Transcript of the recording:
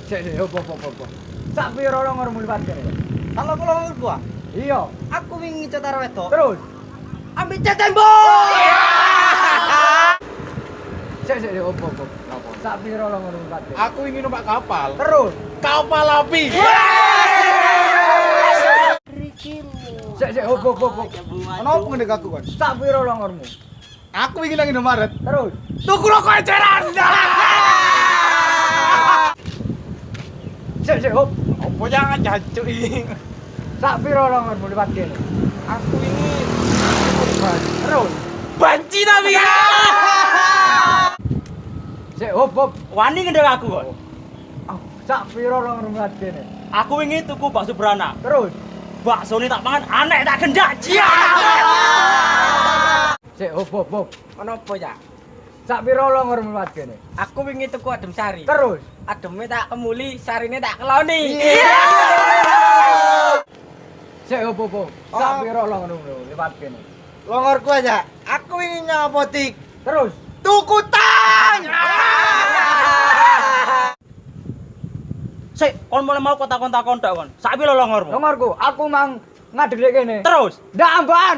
Sik, opo. Sak piro longormu liwat kene? Kalau kalau gua, Iya. aku wingi cetar wedok. Terus. Ambil cat tembok. Sik, opo. Sak piro longormu liwat kene? Aku ingin numpak kapal. Terus. Kapal api. Sik, opo. Kenapa ngene aku kan? Sak piro longormu? Aku ingin nang Indomaret. Terus. Tuku rokok eceran. Sik, hop. Apa jangan jancuk iki? Sak piro longormu liwat kene? Aku ini Terus. banci tapi ya. Sik, hop. Wani ngendeng aku kok. Sak piro longormu liwat kene? Aku wingi tuku bakso beranak. Terus. Bakso ini tak mangan, aneh tak gendak. Cia. Sik, hop. Kenapa ya? Sak piro longormu liwat kene? Aku wingi tuku adem sari. Terus. Ademnya tak kemuli, sarine tak keloni. Sik, hop. Sak piro longormu liwat kene? Longorku aja. Aku ingin nyapotik. Terus. Tuku tang. Sik, kon mulai mau kontak-kontak kon. Sak piro longormu? Longorku, aku mang ngadeg kene. Terus. Ndak amban.